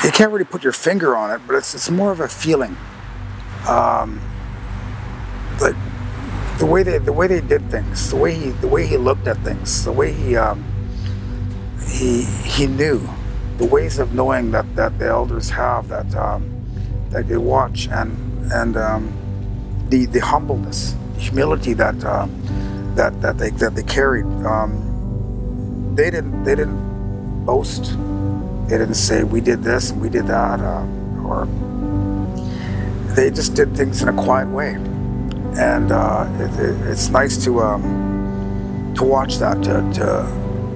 you can't really put your finger on it, but it's more of a feeling. Like the way they did things, the way he looked at things, the way he knew, the ways of knowing that the elders have, that they watch, and the humbleness, the humility that they carried. They didn't boast. They didn't say we did this and we did that, or they just did things in a quiet way. And it's nice to watch that, to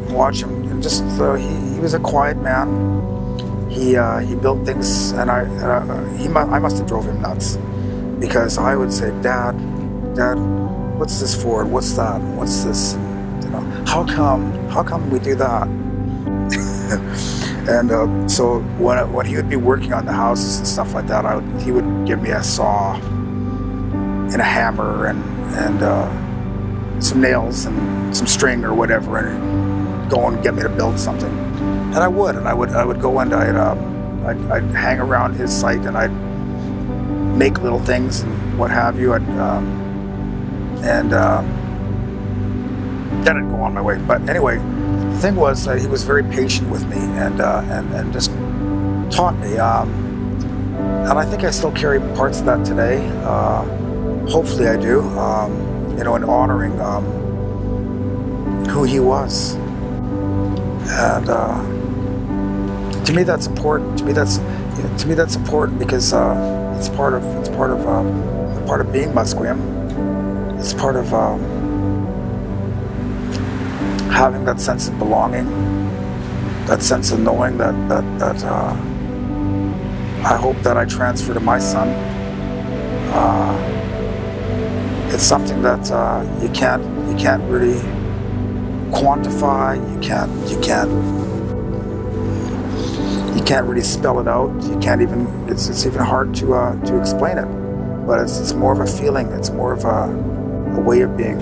watch him. And just he was a quiet man. He built things, and I must have drove him nuts, because I would say, Dad, what's this for? What's that? What's this? You know, how come we do that? And so when he would be working on the houses and stuff like that, he would give me a saw and a hammer and some nails and some string or whatever, and go and get me to build something. And I would go and I'd hang around his site, and I'd make little things and what have you. Then I'd go on my way. But anyway, the thing was that he was very patient with me and just taught me. And I think I still carry parts of that today. Hopefully I do. You know, in honoring who he was. And to me that's important. To me that's important, because it's part of being Musqueam. It's part of having that sense of belonging, that sense of knowing that I hope that I transfer to my son. It's something that you can't really quantify. You can't really spell it out. You can't even. It's even hard to explain it. But it's more of a feeling. It's more of a way of being.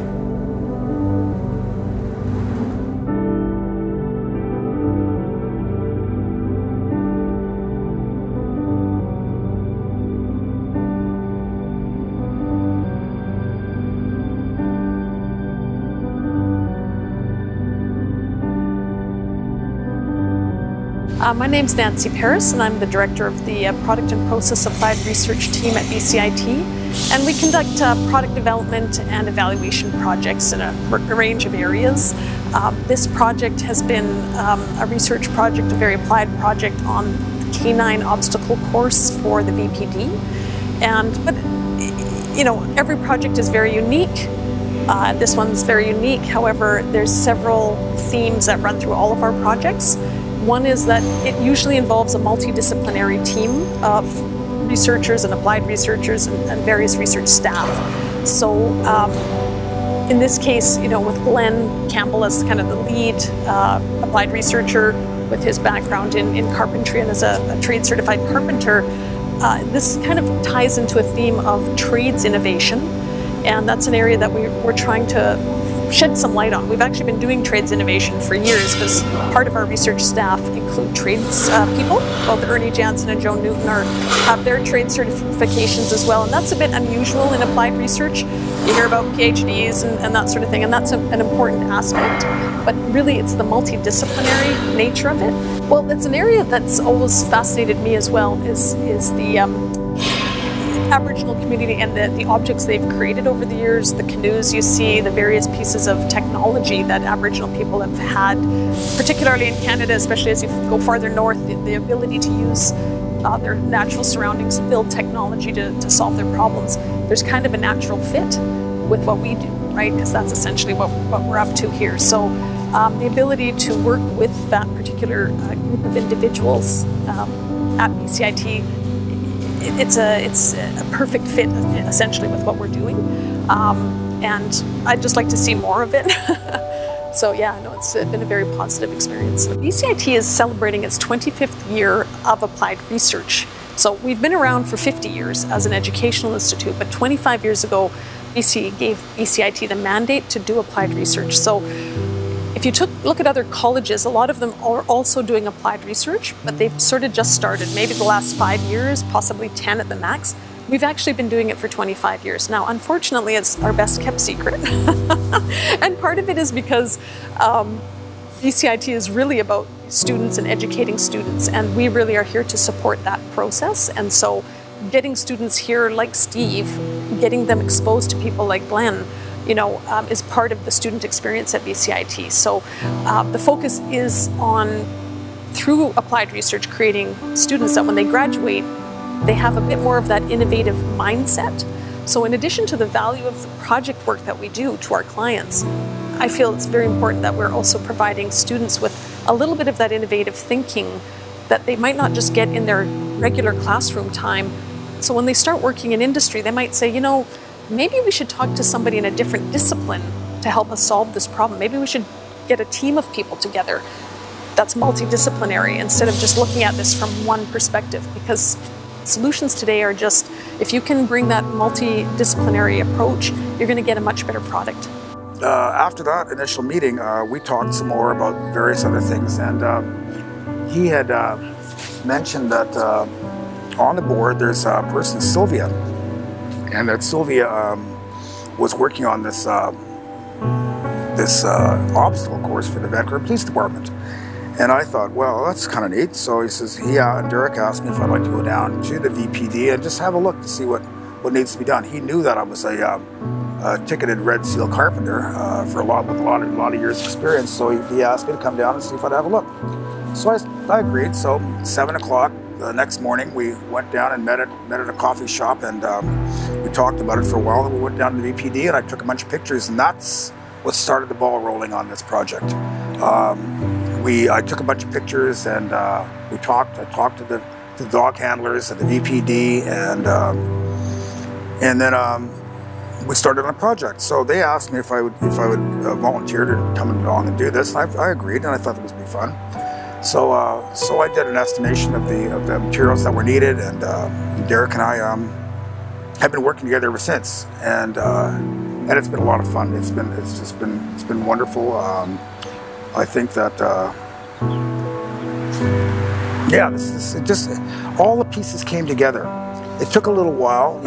My name's Nancy Paris, and I'm the director of the Product and Process Applied Research team at BCIT. And we conduct product development and evaluation projects in a range of areas. This project has been a research project, a very applied project on the Canine obstacle course for the VPD. But you know, every project is very unique. This one's very unique. However, there's several themes that run through all of our projects. One is that it usually involves a multidisciplinary team of researchers and applied researchers and various research staff. So in this case, you know, with Glenn Campbell as kind of the lead applied researcher with his background in carpentry and as a trade certified carpenter, this kind of ties into a theme of trades innovation. And that's an area that we're trying to shed some light on. We've actually been doing trades innovation for years, because part of our research staff include trades people. Both Ernie Jansen and Joe Newton have their trade certifications as well, and that's a bit unusual in applied research. You hear about PhDs and that sort of thing, and that's an important aspect. But really, it's the multidisciplinary nature of it. Well, it's an area that's always fascinated me as well, is the Aboriginal community and the objects they've created over the years, the canoes you see, the various pieces of technology that Aboriginal people have had, particularly in Canada, especially as you go farther north, the ability to use their natural surroundings to build technology to solve their problems. There's kind of a natural fit with what we do, right? Because that's essentially what we're up to here. So the ability to work with that particular group of individuals at BCIT, it's a perfect fit, essentially, with what we're doing, and I'd just like to see more of it. So yeah, no, it's been a very positive experience. BCIT is celebrating its 25th year of applied research. So we've been around for 50 years as an educational institute, but 25 years ago, BC gave BCIT the mandate to do applied research. So If you look at other colleges, a lot of them are also doing applied research, but they've sort of just started, maybe the last 5 years, possibly 10 at the max. We've actually been doing it for 25 years. Now, unfortunately, it's our best kept secret. And part of it is because BCIT is really about students and educating students, and we really are here to support that process. And so getting students here like Steve, getting them exposed to people like Glenn, is part of the student experience at BCIT. So the focus is on, through applied research, creating students that when they graduate, they have a bit more of that innovative mindset. So in addition to the value of the project work that we do to our clients, I feel it's very important that we're also providing students with a little bit of that innovative thinking that they might not just get in their regular classroom time. So when they start working in industry, they might say, maybe we should talk to somebody in a different discipline to help us solve this problem. Maybe we should get a team of people together that's multidisciplinary instead of just looking at this from one perspective, because solutions today are just, if you can bring that multidisciplinary approach, you're going to get a much better product. After that initial meeting, we talked some more about various other things, and he had mentioned that on the board there's a person, Sylvia, and that Sylvia was working on this obstacle course for the Vancouver Police Department. And I thought, well, that's kind of neat. So he says, Derek asked me if I'd like to go down to the VPD and just have a look to see what needs to be done. He knew that I was a ticketed Red Seal carpenter with a lot of years experience. So he asked me to come down and see if I'd have a look. So I agreed. So 7 o'clock the next morning, we went down and met at a coffee shop, and we talked about it for a while. And we went down to the VPD, and I took a bunch of pictures, and that's what started the ball rolling on this project. I took a bunch of pictures, and I talked to the dog handlers at the VPD, and then we started on a project. So they asked me if I would volunteer to come along and do this, and I agreed, and I thought it would be fun. So I did an estimation of the materials that were needed, and Derek and I have been working together ever since, and it's been a lot of fun. It's been wonderful. I think that it just all the pieces came together. It took a little while,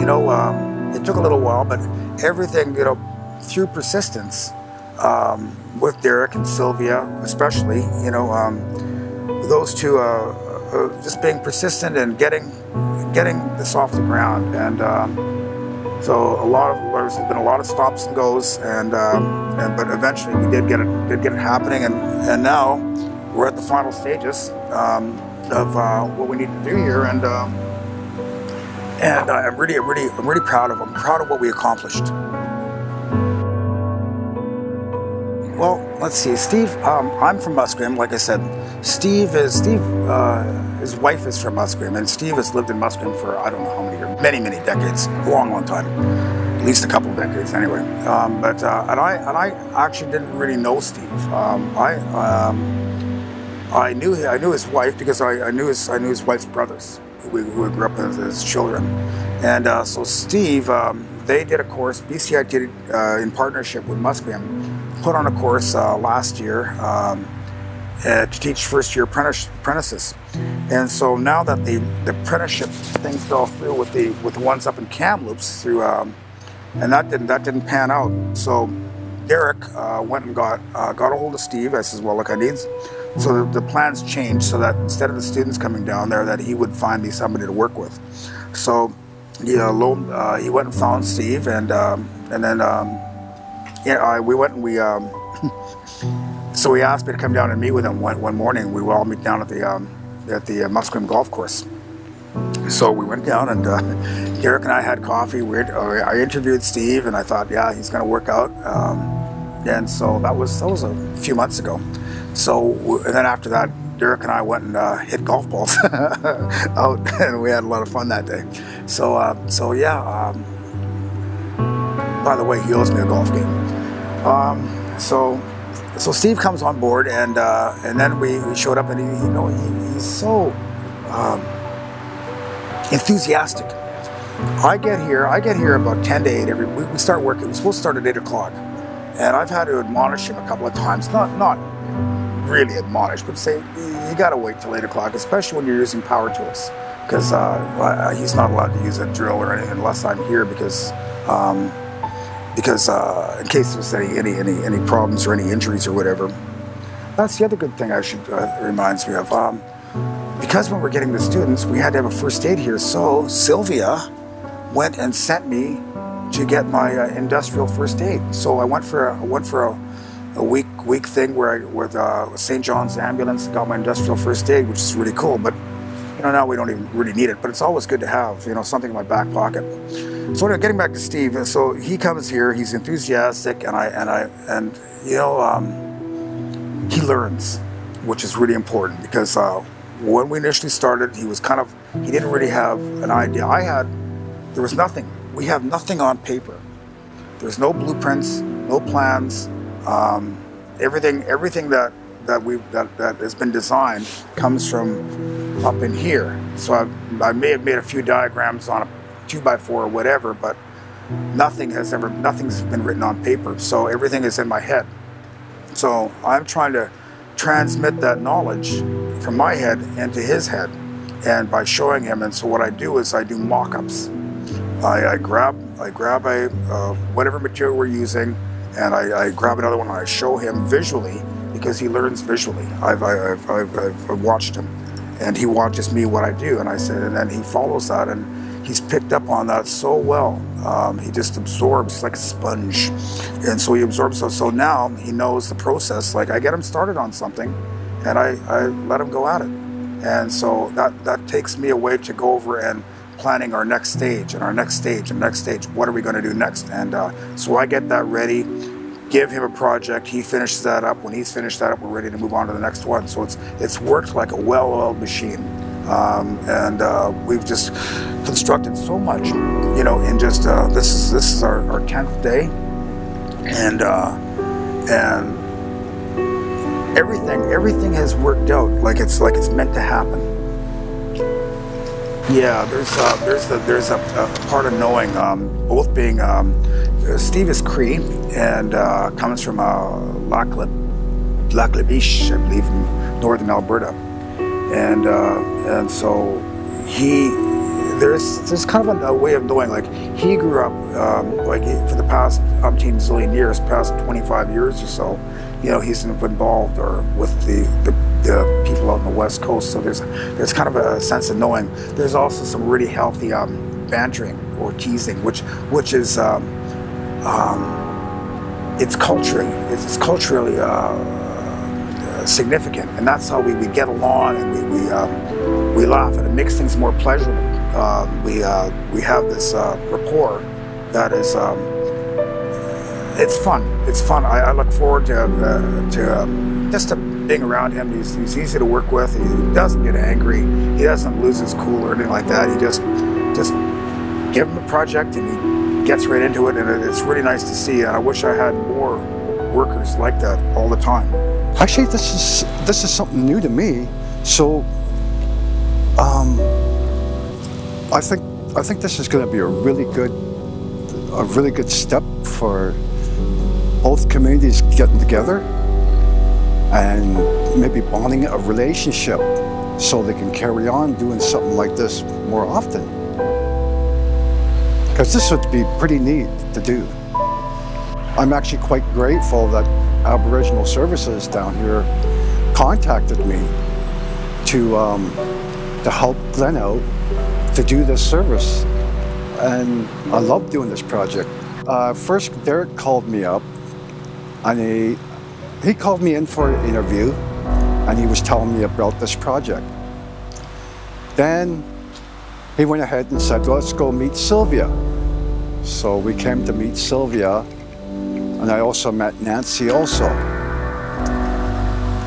but everything, through persistence, with Derek and Sylvia, especially, those two just being persistent and getting this off the ground, and so there's been a lot of stops and goes, but eventually we did get it happening, and now we're at the final stages of what we need to do here, and I'm really proud of them. I'm proud of what we accomplished. Well, let's see, Steve. I'm from Musqueam, like I said. Steve, his wife is from Musqueam, and Steve has lived in Musqueam for I don't know how many years, many decades, a long time, at least a couple of decades anyway. And I actually didn't really know Steve. I knew his wife because I knew his wife's brothers, who grew up as children, and so Steve, they did a course. BCIT in partnership with Musqueam put on a course last year to teach first-year apprentices, and so now that the apprenticeship thing fell through with the ones up in Kamloops through, and that didn't pan out. So Derek went and got a hold of Steve. I says, well, look, I need. So the plans changed so that instead of the students coming down there, that he would find me somebody to work with. So he went and found Steve, and then we went and we. So he asked me to come down and meet with him one morning. We would all meet down at the Musqueam golf course. So we went down, and Derek and I had coffee. I interviewed Steve, and I thought, yeah, he's going to work out. And so that was a few months ago. So and then after that, Derek and I went and hit golf balls out, and we had a lot of fun that day. So yeah. By the way, he owes me a golf game. So Steve comes on board, and then we showed up, and he's so enthusiastic. I get here about 10 to 8 we start working. We're supposed to start at 8 o'clock, And I've had to admonish him a couple of times, not really admonish, but say, you gotta wait till 8 o'clock, especially when you're using power tools, because he's not allowed to use a drill or anything unless I'm here, because in case there's any problems or any injuries or whatever. That's the other good thing reminds me of. Because when we're getting the students, we had to have a first aid here, so Sylvia went and sent me to get my industrial first aid. So I went for a week thing where with St. John's ambulance, got my industrial first aid, which is really cool. But you know, now we don't even really need it. But it's always good to have, you know, something in my back pocket. So anyway, getting back to Steve, so he comes here, he's enthusiastic, and you know, he learns, which is really important, because when we initially started, he didn't really have an idea. There was nothing. We have nothing on paper. There's no blueprints, no plans. Everything that has been designed comes from up in here. So I may have made a few diagrams on a 2x4 or whatever, but nothing's been written on paper. So everything is in my head. So I'm trying to transmit that knowledge from my head into his head, and by showing him. And so what I do is I do mock-ups. I grab a whatever material we're using, and I grab another one and I show him visually, because he learns visually. I've watched him, and he watches me what I do, and I said, and then he follows that, and he's picked up on that so well. He just absorbs like a sponge, and so he absorbs. So now he knows the process. Like, I get him started on something, and I let him go at it, and so that takes me away to go over and planning our next stage and our next stage and next stage. What are we going to do next? And so I get that ready, give him a project, he finishes that up. When he's finished that up, we're ready to move on to the next one. So it's worked like a well-oiled machine. And we've just constructed so much, you know, in just this is our 10th day, and everything has worked out like it's meant to happen. Yeah, there's a part of knowing, both being Steve is Cree and comes from Lac La Biche, I believe, in northern Alberta, and so there's kind of a way of knowing, like, he grew up like for the past umpteen zillion years, past 25 years or so, you know, he's involved or with the people out on the West Coast. So there's kind of a sense of knowing. There's also some really healthy bantering or teasing, which is it's culturally significant, and that's how we get along, and we laugh, and it makes things more pleasurable. We have this rapport that is it's fun. It's fun. I look forward to just to being around him. He's easy to work with. He doesn't get angry. He doesn't lose his cool or anything like that. He just give him a project and he gets right into it, and it's really nice to see. And I wish I had more workers like that all the time. Actually, this is something new to me. So I think this is going to be a really good step for both communities getting together and maybe bonding a relationship so they can carry on doing something like this more often. Because this would be pretty neat to do. I'm actually quite grateful that Aboriginal Services down here contacted me to help Glenn out to do this service. And I love doing this project. First, Derek called me up, and he called me in for an interview, and he was telling me about this project. Then he went ahead and said, let's go meet Sylvia. So we came to meet Sylvia, and I also met Nancy also.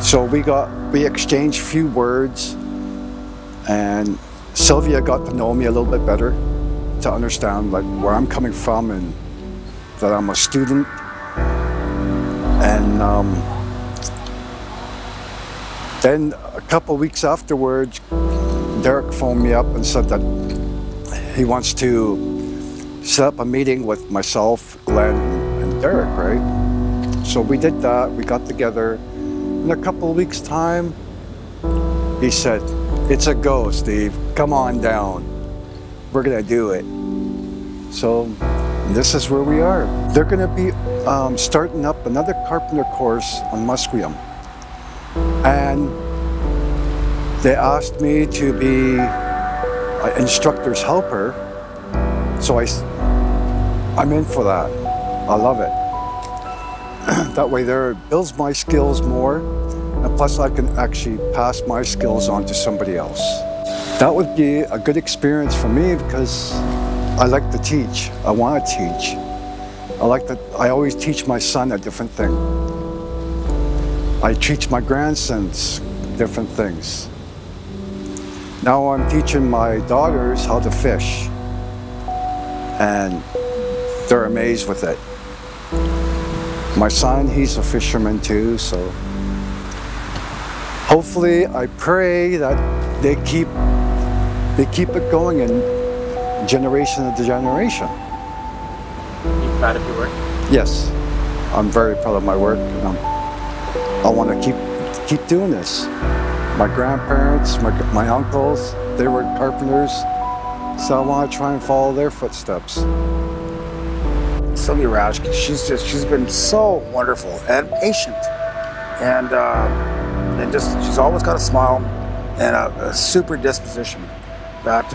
So we exchanged a few words, and Sylvia got to know me a little bit better, to understand like where I'm coming from and that I'm a student. And then a couple of weeks afterwards, Derek phoned me up and said that he wants to set up a meeting with myself, Glenn, and Derek, right? So we did that, we got together. In a couple of weeks' time, he said, "It's a go, Steve, come on down. We're gonna do it." So this is where we are. They're gonna be starting up another carpenter course on Musqueam. And they asked me to be an instructor's helper. So I'm in for that. I love it. That way there builds my skills more, and plus I can actually pass my skills on to somebody else. That would be a good experience for me because I like to teach. I want to teach. I always teach my son a different thing. I teach my grandsons different things. Now I'm teaching my daughters how to fish, and they're amazed with it. My son, he's a fisherman too, so hopefully I pray that they keep it going in generation to generation. Are you proud of your work? Yes, I'm very proud of my work. I want to keep doing this. My grandparents, my uncles, they were carpenters, so I want to try and follow their footsteps. Sylvia Rashke, she's been so wonderful and patient, and she's always got a smile and a super disposition that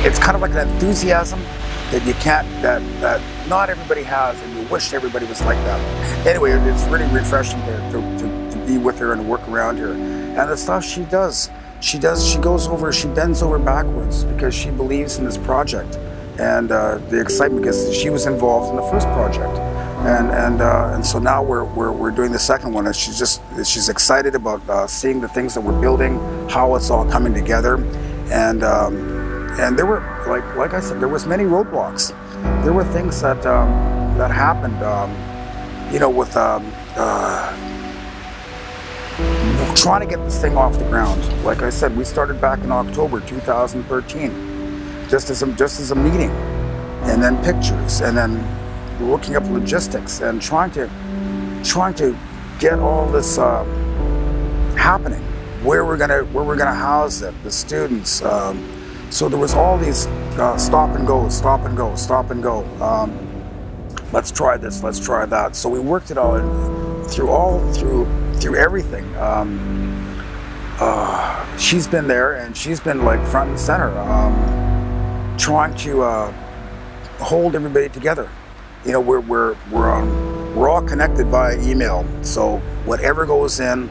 it's kind of like an enthusiasm that you can't, that not everybody has, and you wish everybody was like that. Anyway, it's really refreshing to be with her and work around her, and the stuff she does, she goes over, she bends over backwards because she believes in this project. And the excitement, because she was involved in the first project, and so now we're doing the second one, and she's excited about seeing the things that we're building, how it's all coming together, and there were like I said, there was many roadblocks. There were things that that happened, you know, with trying to get this thing off the ground. Like I said, we started back in October 2013. Just as a meeting, and then pictures, and then looking up logistics, and trying to get all this happening. Where we're gonna house it, the students. So there was all these stop and go. Let's try this. Let's try that. So we worked it all through everything. She's been there, and she's been like front and center. Trying to hold everybody together. You know, we're all connected via email, so whatever goes in,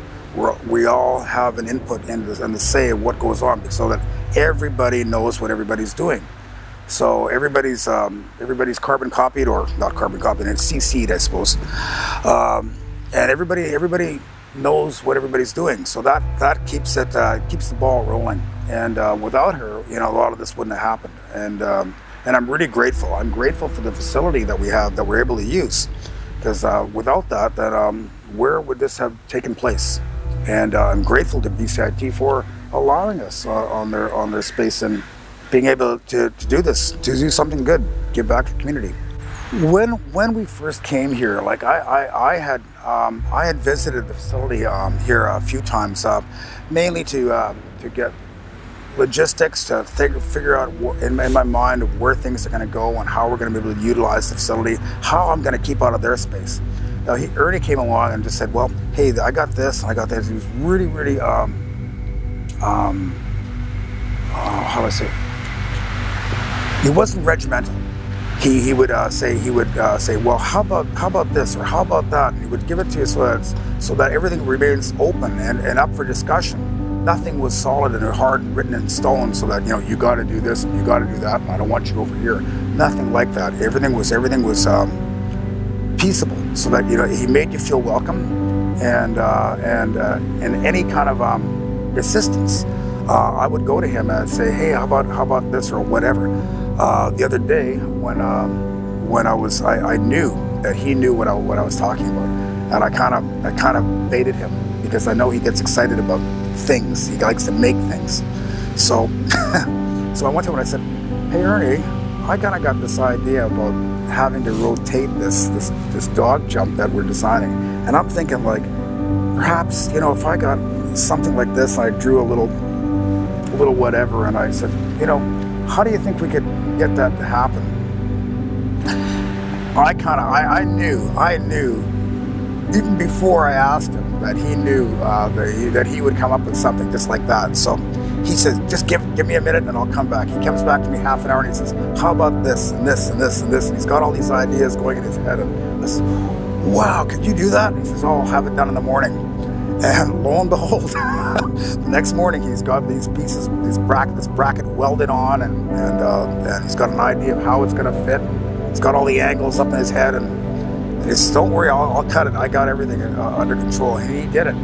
we all have an input and the say of what goes on, so that everybody knows what everybody's doing. So everybody's carbon copied, or not carbon copied, it's CC'd, I suppose, and everybody knows what everybody's doing. So that keeps the ball rolling. And without her, you know, a lot of this wouldn't have happened. And I'm really grateful. I'm grateful for the facility that we have, that we're able to use. Because without that, where would this have taken place? And I'm grateful to BCIT for allowing us on their space and being able to do this, to do something good, give back to the community. When we first came here, like I had visited the facility here a few times, mainly to get logistics, to figure out in my mind where things are going to go and how we're going to be able to utilize the facility, how I'm going to keep out of their space. Now, Ernie came along and just said, well, hey, I got this, I got this. He was really, how do I say it? He wasn't regimental. He would say, well, how about this, or how about that? And he would give it to you so that everything remains open and up for discussion. Nothing was solid and hard and written in stone, so that, you know, you got to do this and you got to do that, and I don't want you over here. Nothing like that. Everything was peaceable, so that, you know, he made you feel welcome, and any kind of assistance. I would go to him and say, hey, how about this, or whatever. The other day, when I knew that he knew what I was talking about, and I kind of baited him, because I know he gets excited about things. He likes to make things. So, so I went to him and I said, hey, Ernie, I kind of got this idea about having to rotate this dog jump that we're designing. And I'm thinking, like, perhaps, you know, if I got something like this, and I drew a little whatever, and I said, you know, how do you think we could get that to happen? I knew, even before I asked him, that he knew that he would come up with something just like that. So he says, just give me a minute and I'll come back. He comes back to me half an hour and he says, how about this and this and this and this? And he's got all these ideas going in his head. And I said, wow, could you do that? And he says, oh, I'll have it done in the morning. And lo and behold, the next morning he's got these pieces, this bracket welded on, and he's got an idea of how it's going to fit. He's got all the angles up in his head, and he says, don't worry, I'll cut it. I got everything under control. And he did it.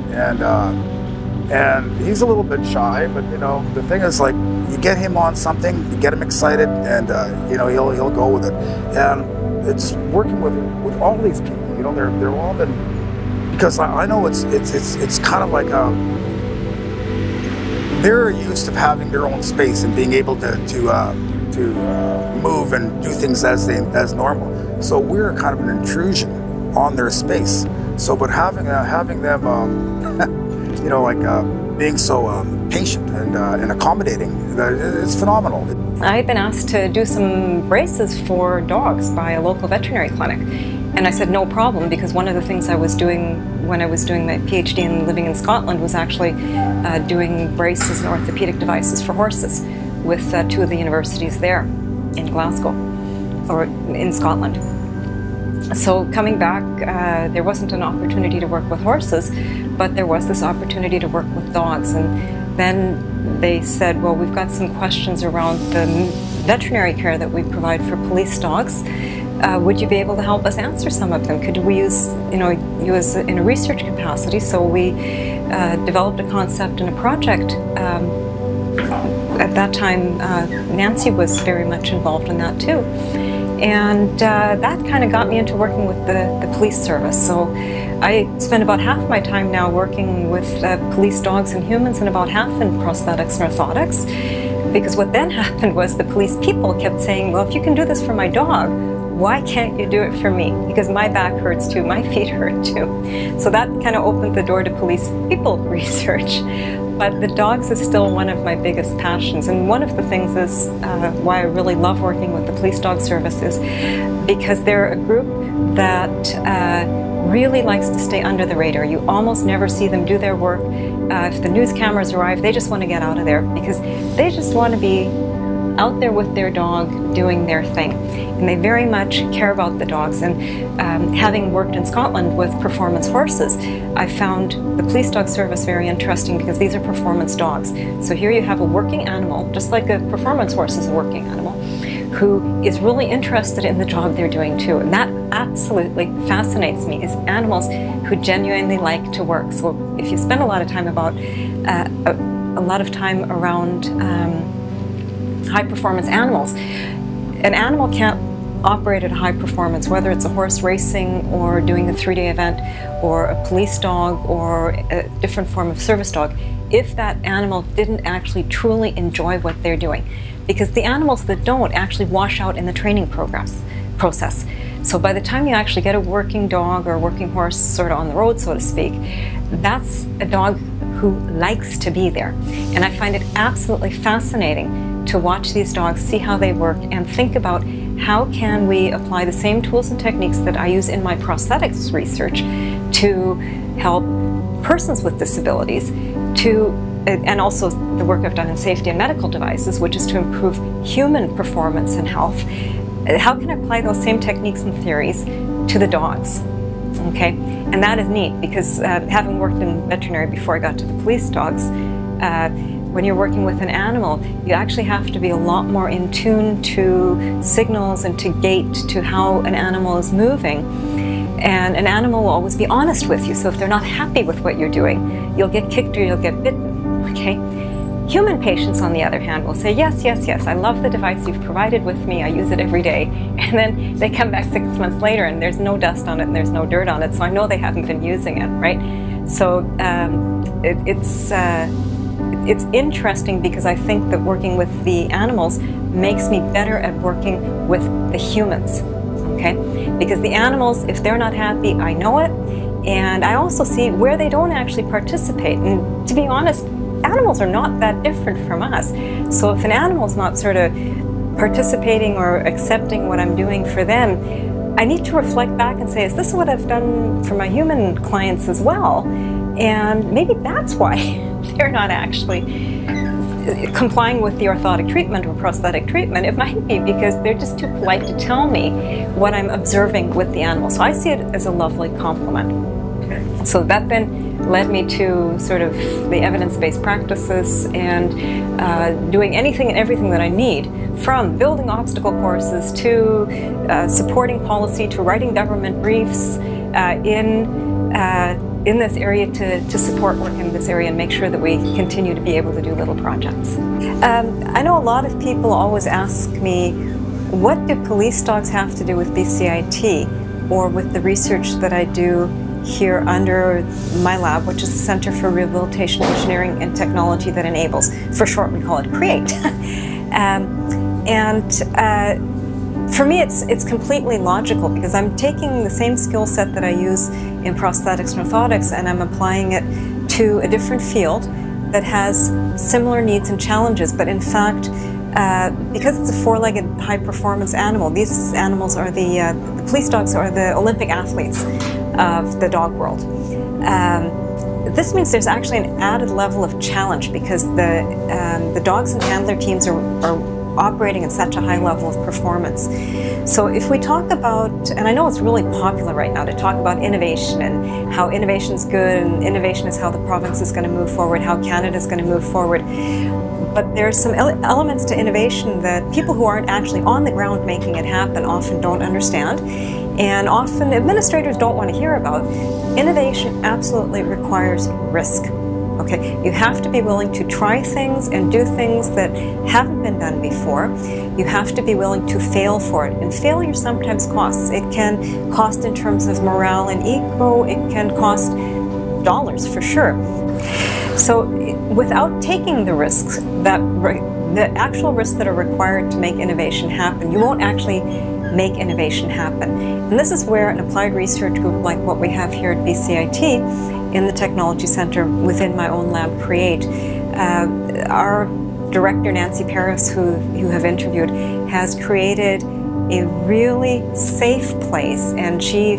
And he's a little bit shy, but you know, the thing is, like, you get him on something, you get him excited, and you know, he'll go with it. And it's working with all these people. You know, they're all been, because I know it's kind of like they're used to having their own space and being able to move and do things as normal. So we're kind of an intrusion on their space. So, but having them, you know, like being so patient and accommodating, it's phenomenal. I've been asked to do some braces for dogs by a local veterinary clinic. And I said no problem, because one of the things I was doing when I was doing my PhD and living in Scotland was actually doing braces and orthopedic devices for horses with two of the universities there in Glasgow, or in Scotland. So coming back, there wasn't an opportunity to work with horses, but there was this opportunity to work with dogs. And then they said, well, we've got some questions around the veterinary care that we provide for police dogs. Would you be able to help us answer some of them? Could we use, you as in a research capacity? So we developed a concept and a project. At that time, Nancy was very much involved in that too. And that kind of got me into working with the police service. So I spend about half my time now working with police dogs and humans, and about half in prosthetics and orthotics. Because what then happened was the police people kept saying, well, if you can do this for my dog, why can't you do it for me? Because my back hurts too, my feet hurt too. So that kind of opened the door to police people research. But the dogs is still one of my biggest passions. And one of the things is why I really love working with the police dog services, because they're a group that really likes to stay under the radar. You almost never see them do their work. If the news cameras arrive, they just want to get out of there, because they just want to be out there with their dog doing their thing. And they very much care about the dogs. And having worked in Scotland with performance horses, I found the police dog service very interesting, because these are performance dogs. So here you have a working animal, just like a performance horse is a working animal, who is really interested in the job they're doing too. And that absolutely fascinates me, is animals who genuinely like to work. So if you spend a lot of time around high performance animals, an animal can't operate at high performance, whether it's a horse racing or doing a 3-day event, or a police dog, or a different form of service dog, if that animal didn't actually truly enjoy what they're doing. Because the animals that don't actually wash out in the training process. So by the time you actually get a working dog or a working horse sort of on the road, so to speak, that's a dog who likes to be there. And I find it absolutely fascinating to watch these dogs, see how they work, and think about how can we apply the same tools and techniques that I use in my prosthetics research to help persons with disabilities, and also the work I've done in safety and medical devices, which is to improve human performance and health. How can I apply those same techniques and theories to the dogs? Okay, and that is neat, because having worked in veterinary before I got to the police dogs, when you're working with an animal, you actually have to be a lot more in tune to signals and to gait, to how an animal is moving. And an animal will always be honest with you. So if they're not happy with what you're doing, you'll get kicked or you'll get bitten, okay? Human patients, on the other hand, will say, yes, yes, yes, I love the device you've provided with me, I use it every day. And then they come back 6 months later and there's no dust on it and there's no dirt on it, so I know they haven't been using it, right? So it's interesting, because I think that working with the animals makes me better at working with the humans, okay? Because the animals, if they're not happy, I know it, and I also see where they don't actually participate. And to be honest, animals are not that different from us. So if an animal's not sort of participating or accepting what I'm doing for them, I need to reflect back and say, is this what I've done for my human clients as well? And maybe that's why they're not actually complying with the orthotic treatment or prosthetic treatment. It might be because they're just too polite to tell me what I'm observing with the animal. So I see it as a lovely compliment. Okay. So that then led me to sort of the evidence-based practices and doing anything and everything that I need, from building obstacle courses to supporting policy to writing government briefs in this area to support work in this area and make sure that we continue to be able to do little projects. I know a lot of people always ask me, what do police dogs have to do with BCIT or with the research that I do here under my lab, which is the Center for Rehabilitation Engineering and Technology that Enables. For short, we call it CREATE. For me, it's completely logical, because I'm taking the same skill set that I use in prosthetics and orthotics, and I'm applying it to a different field that has similar needs and challenges. But in fact, because it's a four-legged high-performance animal, these animals are the police dogs are the Olympic athletes of the dog world. This means there's actually an added level of challenge, because the dogs and handler teams are operating at such a high level of performance. So if we talk about, and I know it's really popular right now to talk about innovation and how innovation is good and innovation is how the province is going to move forward, how Canada is going to move forward. But there's some elements to innovation that people who aren't actually on the ground making it happen often don't understand, and often administrators don't want to hear about. Innovation absolutely requires risk. Okay, you have to be willing to try things and do things that haven't been done before. You have to be willing to fail for it, and failure sometimes costs. It can cost in terms of morale and ego. It can cost dollars for sure. So without taking the risks, the actual risks that are required to make innovation happen, you won't actually make innovation happen. And this is where an applied research group like what we have here at BCIT in the Technology Center within my own lab CREATE. Our director, Nancy Paris, who you have interviewed, has created a really safe place, and she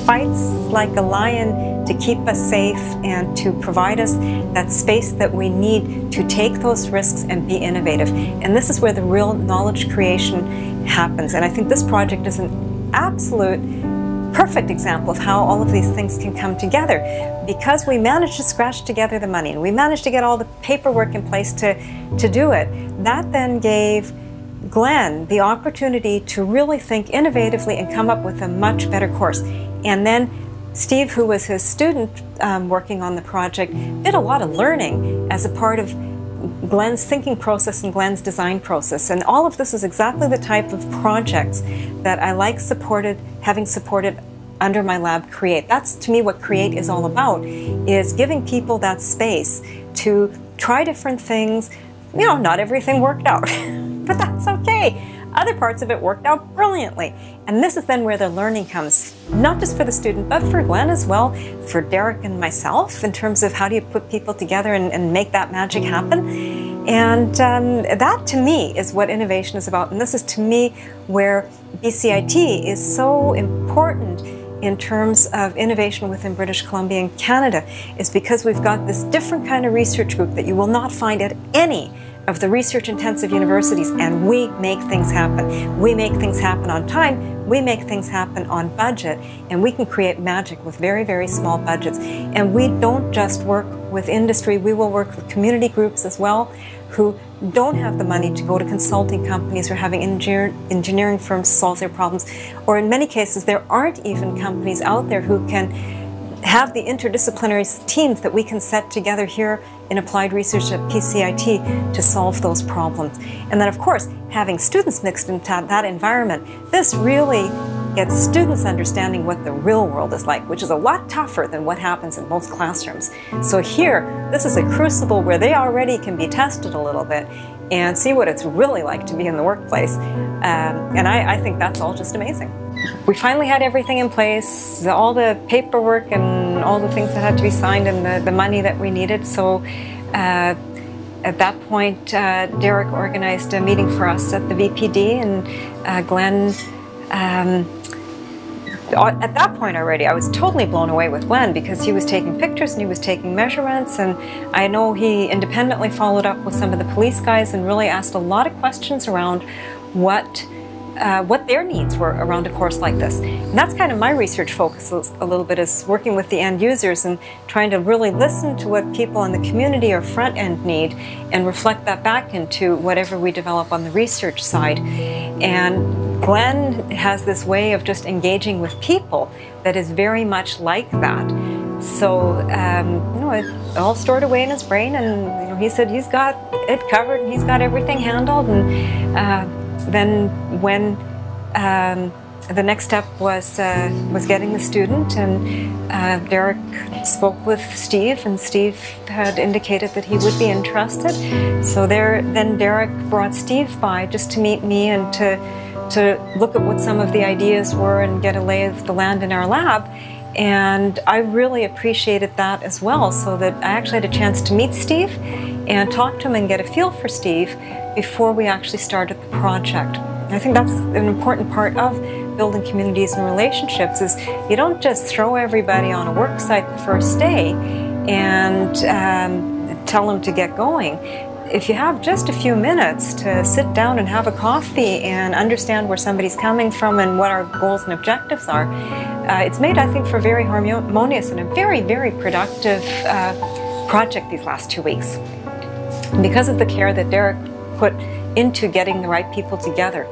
fights like a lion to keep us safe and to provide us that space that we need to take those risks and be innovative. And this is where the real knowledge creation happens. And I think this project is an absolute perfect example of how all of these things can come together, because we managed to scratch together the money and we managed to get all the paperwork in place to do it. That then gave Glenn the opportunity to really think innovatively and come up with a much better course. And then Steve, who was his student working on the project, did a lot of learning as a part of Glenn's thinking process and Glenn's design process. And all of this is exactly the type of projects that I like having supported under my lab CREATE. That's to me what CREATE is all about, is giving people that space to try different things. You know, not everything worked out, but that's okay. Other parts of it worked out brilliantly. And this is then where the learning comes, not just for the student, but for Glenn as well, for Derek and myself, in terms of how do you put people together and make that magic happen. And that to me is what innovation is about. And this is to me where BCIT is so important in terms of innovation within British Columbia and Canada, is because we've got this different kind of research group that you will not find at any of the research-intensive universities, and we make things happen. We make things happen on time, we make things happen on budget, and we can create magic with very, very small budgets. And we don't just work with industry, we will work with community groups as well, who don't have the money to go to consulting companies or having engineering firms solve their problems. Or in many cases, there aren't even companies out there who can have the interdisciplinary teams that we can set together here in applied research at BCIT to solve those problems. And then of course, having students mixed into that environment, this really gets students understanding what the real world is like, which is a lot tougher than what happens in most classrooms. So here, this is a crucible where they already can be tested a little bit and see what it's really like to be in the workplace. And I think that's all just amazing. we finally had everything in place, all the paperwork and all the things that had to be signed and the money that we needed. So at that point, Derek organized a meeting for us at the VPD, and Glenn, at that point already, I was totally blown away with Glenn because he was taking pictures and he was taking measurements, and I know he independently followed up with some of the police guys and really asked a lot of questions around what their needs were around a course like this. And that's kind of my research focus a little bit, is working with the end users and trying to really listen to what people in the community or front end need and reflect that back into whatever we develop on the research side. And Glenn has this way of just engaging with people that is very much like that. So, you know, it all stored away in his brain, and you know, he said he's got it covered and he's got everything handled. And then when the next step was getting the student, and Derek spoke with Steve, and Steve had indicated that he would be interested. So then Derek brought Steve by just to meet me and to look at what some of the ideas were and get a lay of the land in our lab. And I really appreciated that as well, so that I actually had a chance to meet Steve and talk to him and get a feel for Steve before we actually started the project. And I think that's an important part of building communities and relationships, is you don't just throw everybody on a work site the first day and tell them to get going. If you have just a few minutes to sit down and have a coffee and understand where somebody's coming from and what our goals and objectives are, it's made, I think, for a very harmonious and a very, very productive project these last 2 weeks. And because of the care that Derek put into getting the right people together.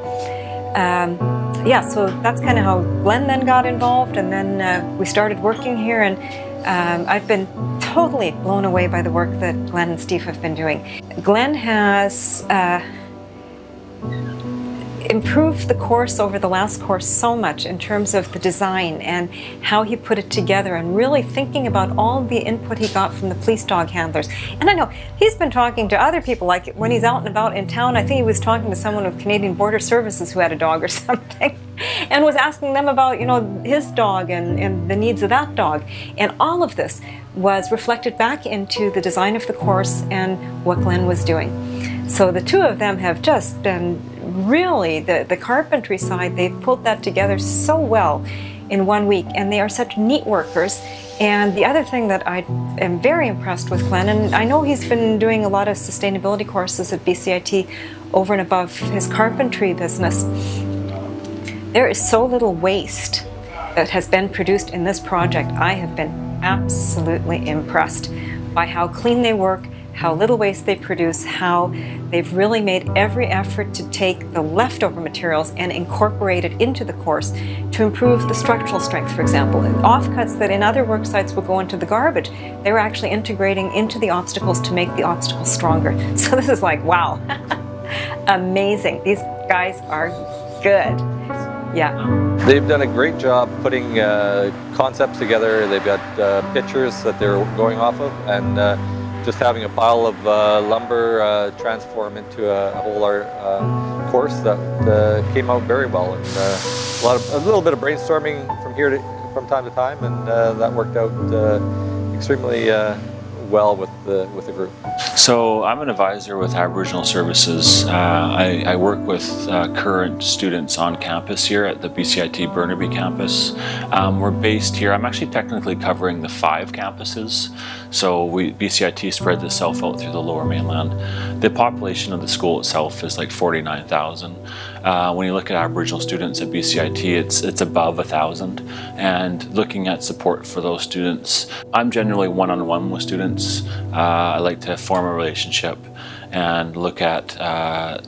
Yeah, so that's kind of how Glenn then got involved, and then we started working here, and I've been totally blown away by the work that Glenn and Steve have been doing. Glenn has improved the course over the last course so much in terms of the design and how he put it together, and really thinking about all the input he got from the police dog handlers. And I know he's been talking to other people, like when he's out and about in town, I think he was talking to someone with Canadian Border Services who had a dog or something, and was asking them about, you know, his dog and the needs of that dog. And all of this was reflected back into the design of the course and what Glenn was doing. So the two of them have just been really, the carpentry side, they've pulled that together so well in 1 week, and they are such neat workers. And the other thing that I am very impressed with Glenn, and I know he's been doing a lot of sustainability courses at BCIT over and above his carpentry business, there is so little waste that has been produced in this project. I have been absolutely impressed by how clean they work, how little waste they produce, how they've really made every effort to take the leftover materials and incorporate it into the course to improve the structural strength, for example. Offcuts that in other work sites would go into the garbage, they were actually integrating into the obstacles to make the obstacles stronger. So this is like, wow, amazing. These guys are good. Yeah. They've done a great job putting concepts together. They've got pictures that they're going off of, and just having a pile of lumber transform into a whole course that came out very well. And a little bit of brainstorming from time to time, and that worked out extremely well with the group. So I'm an advisor with Aboriginal Services. I work with current students on campus here at the BCIT Burnaby campus. We're based here. I'm actually technically covering the 5 campuses. So BCIT spreads itself out through the Lower Mainland. The population of the school itself is like 49,000. When you look at Aboriginal students at BCIT, it's above 1,000. And looking at support for those students, I'm generally one-on-one with students. I like to form a relationship and look at,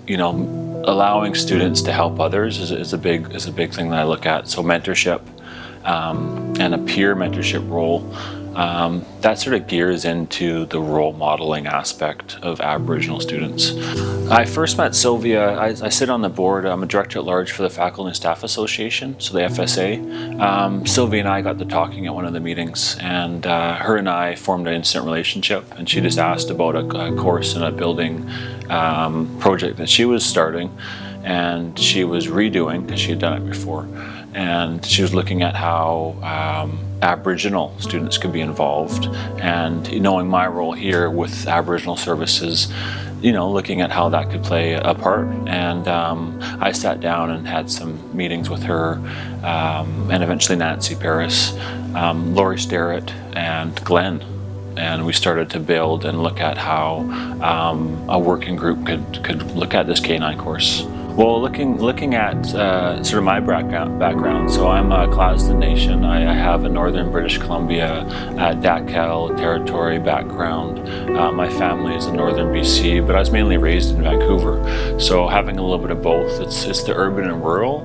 you know, allowing students to help others is a big thing that I look at. So mentorship and a peer mentorship role. That sort of gears into the role modeling aspect of Aboriginal students. I first met Sylvia, I sit on the board, I'm a director at large for the Faculty and Staff Association, so the FSA. Sylvia and I got to talking at one of the meetings, and her and I formed an instant relationship, and she just asked about a course in a building project that she was starting and she was redoing because she had done it before. and she was looking at how Aboriginal students could be involved, and knowing my role here with Aboriginal Services, looking at how that could play a part. And I sat down and had some meetings with her, and eventually Nancy Paris, Laurie Sterrett, and Glenn. And we started to build and look at how a working group could look at this Canine course. Well, looking at sort of my background, so I'm a Claston Nation. I have a Northern British Columbia, Dakel territory background. My family is in Northern BC, but I was mainly raised in Vancouver. So having a little bit of both, it's the urban and rural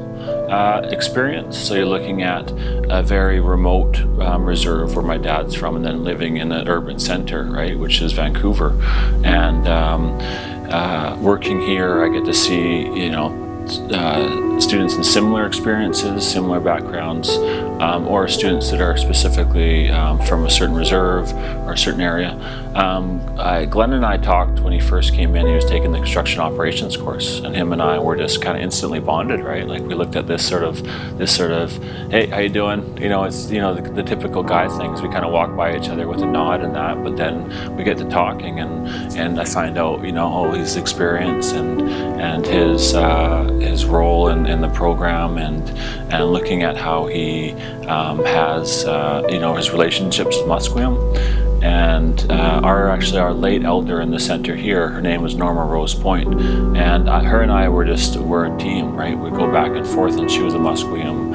experience. So you're looking at a very remote reserve where my dad's from, and then living in an urban center, right, which is Vancouver. And working here, I get to see, students in similar experiences, similar backgrounds, or students that are specifically from a certain reserve or a certain area. Glenn and I talked when he first came in. He was taking the construction operations course, and him and I were just kind of instantly bonded, right? Like, we looked at this sort of, hey, how you doing? It's the typical guy things. We kind of walk by each other with a nod and that, but then we get to talking, and I find out, his experience and his role in the program, and looking at how he has his relationships with Musqueam. And our late elder in the center here, her name was Norma Rose Point, and her and I were a team, right? We go back and forth, and she was a Musqueam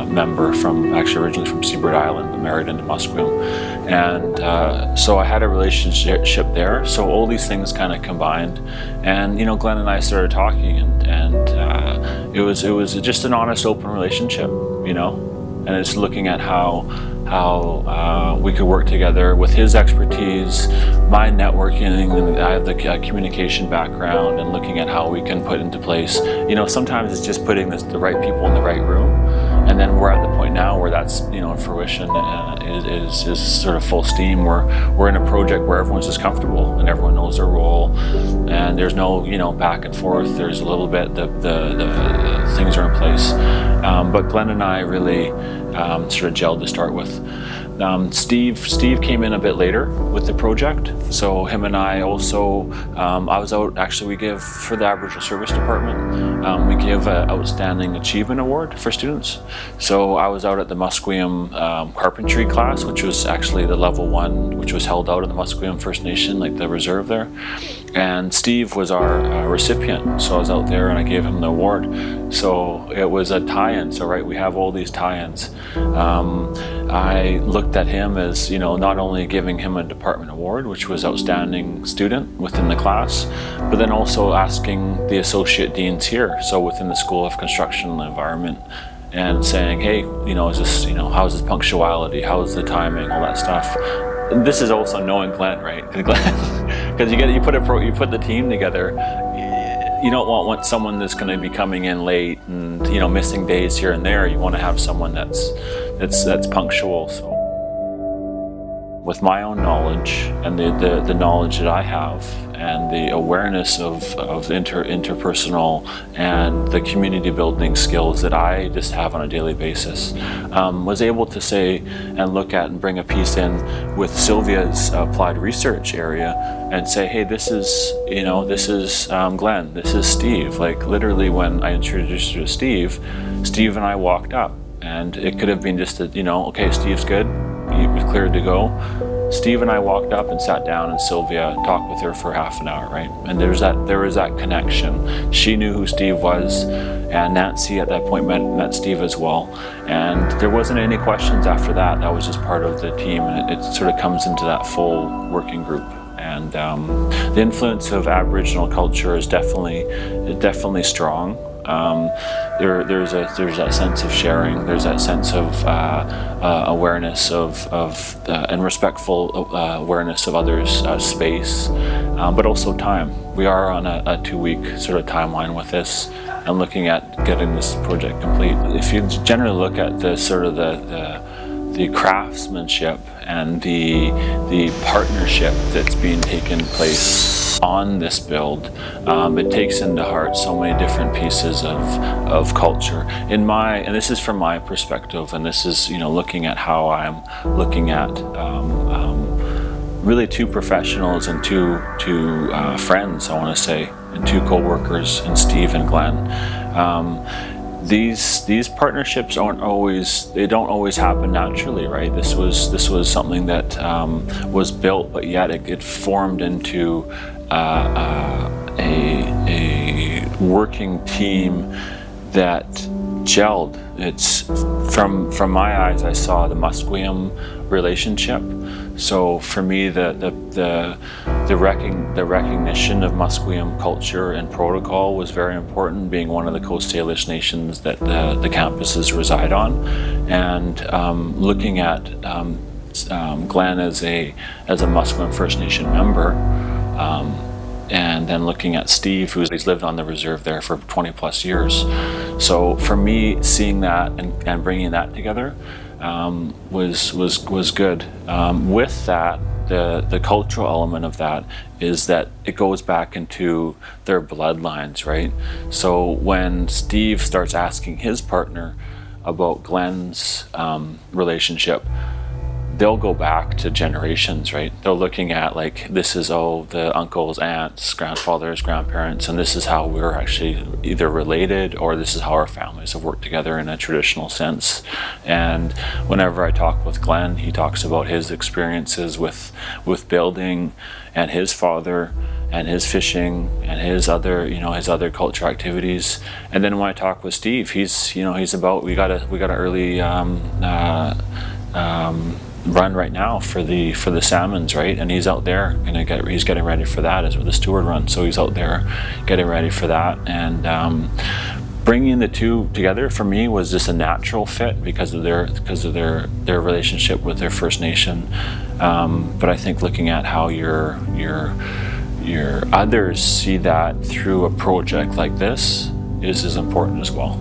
member originally from Seabird Island, but married into Musqueam. And so I had a relationship there. So all these things kind of combined, and Glenn and I started talking, and it was just an honest, open relationship, and it's looking at how we could work together with his expertise, my networking, and I have the communication background, and looking at how we can put into place. Sometimes it's just putting the right people in the right room, and then we're at the point now where that's in fruition, is sort of full steam. We're in a project where everyone's just comfortable and everyone knows their role, and there's no back and forth. There's a little bit the things are in place, but Glenn and I really sort of gelled to start with. Steve came in a bit later with the project, so him and I also, I was out, actually we give, for the Aboriginal Service Department, we give an Outstanding Achievement Award for students. So I was out at the Musqueam carpentry class, which was actually the level 1, which was held out in the Musqueam First Nation, like the reserve there. And Steve was our recipient, so I was out there and I gave him the award. So it was a tie-in, so right, we have all these tie-ins. I looked at him as, not only giving him a department award, which was outstanding student within the class, but then also asking the associate deans here, so within the School of Construction and Environment, and saying, hey, is this, how's this punctuality, how's the timing, all that stuff. This is also knowing Glenn, right? Because you put the team together. You don't want someone that's going to be coming in late and missing days here and there. You want to have someone that's punctual. So, with my own knowledge and the knowledge that I have, and the awareness of interpersonal and the community building skills that I just have on a daily basis, was able to say and look at and bring a piece in with Sylvia's applied research area and say, hey, this is Glenn, this is Steve. Like, literally, when I introduced her to Steve and I walked up, and it could have been just a, okay, Steve's good, he's cleared to go. Steve and I walked up and sat down, and Sylvia talked with her for half an hour, right? And there was that connection. She knew who Steve was, and Nancy at that point met Steve as well. And there wasn't any questions after that. That was just part of the team, and it sort of comes into that full working group. And the influence of Aboriginal culture is definitely strong. There's that sense of sharing. There's that sense of awareness and respectful awareness of others' space, but also time. We are on a 2-week sort of timeline with this, and looking at getting this project complete. If you generally look at the sort of the craftsmanship and the partnership that's being taken place on this build, it takes into heart so many different pieces of culture. And this is from my perspective, and this is, you know, looking at how I'm looking at really two professionals and two friends, I want to say, and two co-workers, in Steve and Glenn. These partnerships don't always happen naturally, right? This was something that was built, but yet it formed into a working team that gelled. It's from my eyes, I saw the Musqueam relationship. So for me, the recognition of Musqueam culture and protocol was very important, being one of the Coast Salish nations that the campuses reside on, and looking at Glenn as a Musqueam First Nation member, and then looking at Steve, who's lived on the reserve there for 20 plus years. So for me, seeing that and bringing that together was good. With that, the cultural element of that is that it goes back into their bloodlines, right? So when Steve starts asking his partner about Glenn's relationship, they'll go back to generations, right? They're looking at, like, this is, oh, the uncles, aunts, grandfathers, grandparents, and this is how we're actually either related, or this is how our families have worked together in a traditional sense. And whenever I talk with Glenn, he talks about his experiences with building, and his father, and his fishing, and his other, you know, his other culture activities. And then when I talk with Steve, he's about, we got an early run right now for the salmons, right? And he's out there, he's getting ready for that as with the steward run. So he's out there getting ready for that, and bringing the two together for me was just a natural fit because of their relationship with their First Nation. But I think looking at how your others see that through a project like this is as important as well.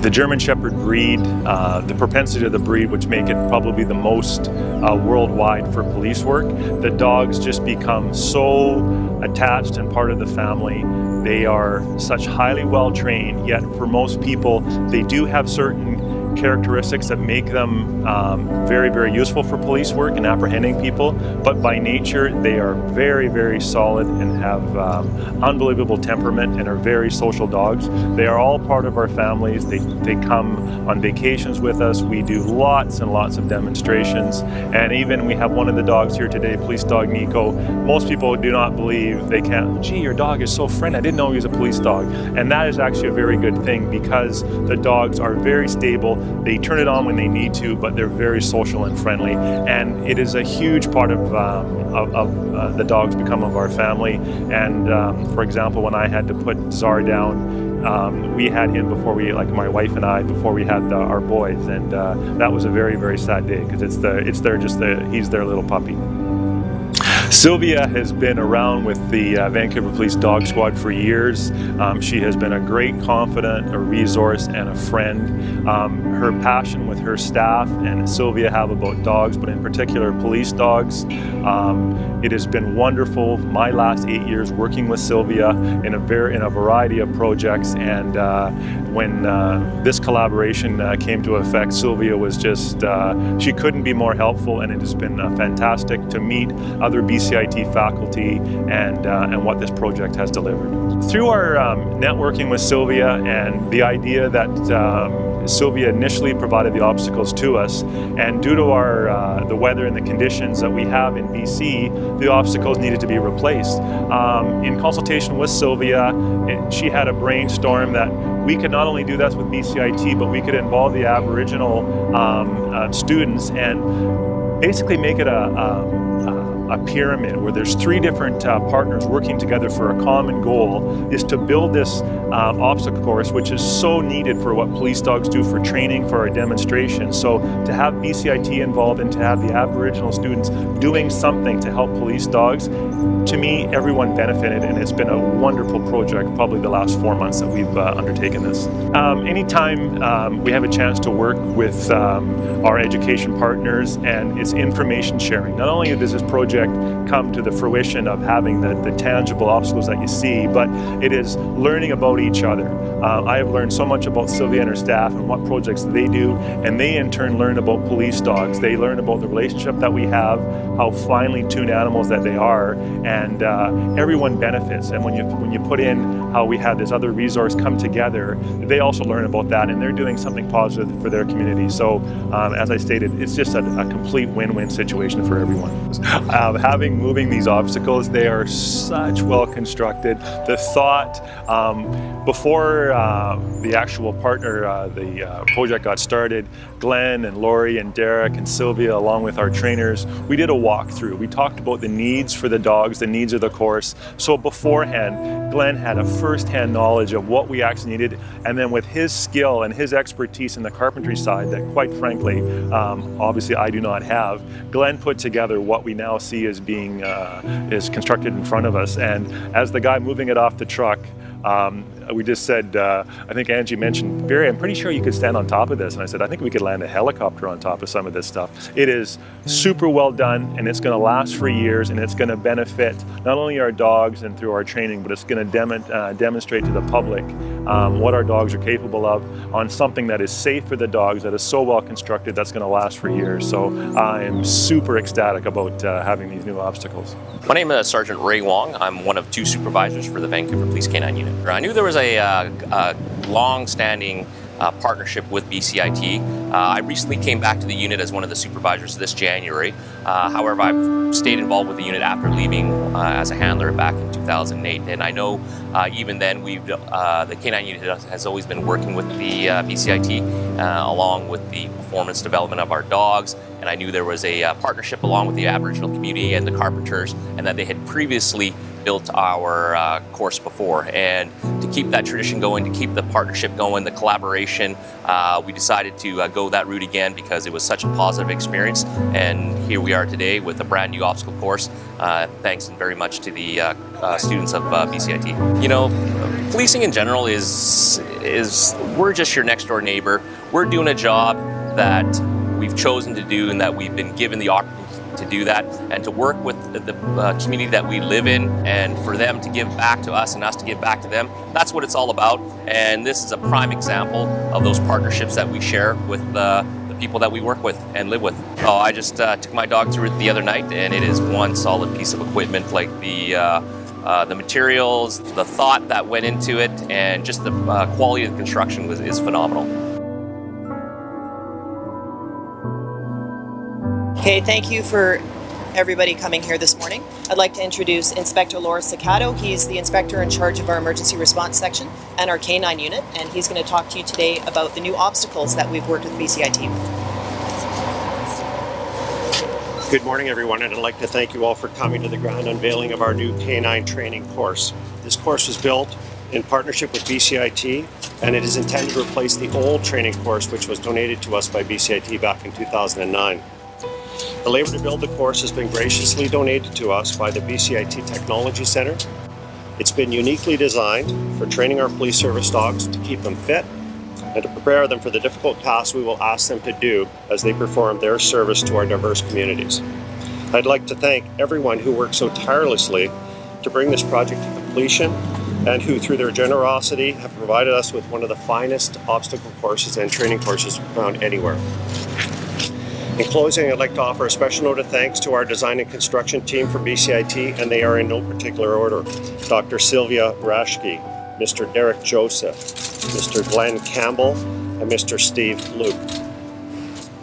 The German Shepherd breed, the propensity of the breed, which make it probably the most worldwide for police work, the dogs just become so attached and part of the family. They are such highly well trained, yet for most people, they do have certain characteristics that make them very, very useful for police work and apprehending people, but by nature they are very, very solid and have unbelievable temperament and are very social dogs. They are all part of our families. They come on vacations with us. We do lots and lots of demonstrations, and even we have one of the dogs here today, police dog Nico. Most people do not believe, they can't, gee, your dog is so friendly, I didn't know he was a police dog. And that is actually a very good thing because the dogs are very stable. They turn it on when they need to, but they're very social and friendly. And it is a huge part of the dogs become of our family. And for example, when I had to put Czar down, we had him before we, like my wife and I, before we had our boys. And that was a very, very sad day because he's their little puppy. Sylvia has been around with the Vancouver Police Dog Squad for years. She has been a great confidant, a resource, and a friend. Her passion with her staff and Sylvia have about dogs, but in particular police dogs. It has been wonderful. My last 8 years working with Sylvia in a variety of projects, and when this collaboration came to effect, Sylvia was just, she couldn't be more helpful, and it has been fantastic to meet other BCIT BCIT faculty and what this project has delivered. Through our networking with Sylvia and the idea that Sylvia initially provided the obstacles to us, and due to the weather and the conditions that we have in BC, the obstacles needed to be replaced. In consultation with Sylvia, she had a brainstorm that we could not only do this with BCIT, but we could involve the Aboriginal students and basically make it a pyramid where there's 3 different partners working together for a common goal, is to build this obstacle course, which is so needed for what police dogs do for training, for our demonstrations. So to have BCIT involved and to have the Aboriginal students doing something to help police dogs, to me, everyone benefited, and it's been a wonderful project, probably the last 4 months that we've undertaken this. Anytime we have a chance to work with our education partners, and it's information sharing. Not only does this project come to the fruition of having the tangible obstacles that you see, but it is learning about each other. I have learned so much about Sylvia and her staff and what projects they do, and they in turn learn about police dogs. They learn about the relationship that we have, how finely tuned animals that they are, and everyone benefits. And when you put in how we have this other resource come together, they also learn about that, and they're doing something positive for their community. So as I stated, it's just a complete win-win situation for everyone. Moving these obstacles, they are such well constructed. The thought before the actual partner, the project got started, Glenn and Lori and Derek and Sylvia, along with our trainers, we did a walkthrough. We talked about the needs for the dogs, the needs of the course. So beforehand, Glenn had a first-hand knowledge of what we actually needed, and then with his skill and his expertise in the carpentry side that, quite frankly, obviously I do not have, Glenn put together what we now see as being is constructed in front of us. And as the guy moving it off the truck, we just said, I think Angie mentioned, Barry, I'm pretty sure you could stand on top of this. And I said, I think we could land a helicopter on top of some of this stuff. It is super well done, and it's going to last for years, and it's going to benefit not only our dogs and through our training, but it's going to demonstrate to the public what our dogs are capable of on something that is safe for the dogs, that is so well constructed, that's going to last for years. So I am super ecstatic about having these new obstacles. My name is Sergeant Ray Wong. I'm one of 2 supervisors for the Vancouver Police Canine Unit. I knew there was a long-standing partnership with BCIT. I recently came back to the unit as one of the supervisors this January. However, I've stayed involved with the unit after leaving as a handler back in 2008. And I know even then the Canine unit has always been working with the BCIT along with the performance development of our dogs. And I knew there was a partnership along with the Aboriginal community and the carpenters, and that they had previously built our course before. And to keep that tradition going, to keep the partnership going, the collaboration, we decided to go that route again because it was such a positive experience. And here we are today with a brand new obstacle course, thanks very much to the students of BCIT. You know, policing in general is we're just your next door neighbor. We're doing a job that we've chosen to do, and that we've been given the opportunity to do that, and to work with the community that we live in, and for them to give back to us and us to give back to them. That's what it's all about, and this is a prime example of those partnerships that we share with the people that we work with and live with. Oh, I just took my dog through it the other night, and it is one solid piece of equipment. Like the materials, the thought that went into it, and just the quality of the construction is phenomenal. Okay, thank you for everybody coming here this morning. I'd like to introduce Inspector Laura Sacato. He's the inspector in charge of our emergency response section and our Canine unit, and he's going to talk to you today about the new obstacles that we've worked with BCIT. Good morning, everyone, and I'd like to thank you all for coming to the grand unveiling of our new Canine training course. This course was built in partnership with BCIT, and it is intended to replace the old training course which was donated to us by BCIT back in 2009. The labor to build the course has been graciously donated to us by the BCIT Technology Center. It's been uniquely designed for training our police service dogs to keep them fit and to prepare them for the difficult tasks we will ask them to do as they perform their service to our diverse communities. I'd like to thank everyone who worked so tirelessly to bring this project to completion, and who, through their generosity, have provided us with one of the finest obstacle courses and training courses found anywhere. In closing, I'd like to offer a special note of thanks to our design and construction team from BCIT, and they are in no particular order. Dr. Sylvia Rashke, Mr. Derek Joseph, Mr. Glenn Campbell, and Mr. Steve Luke.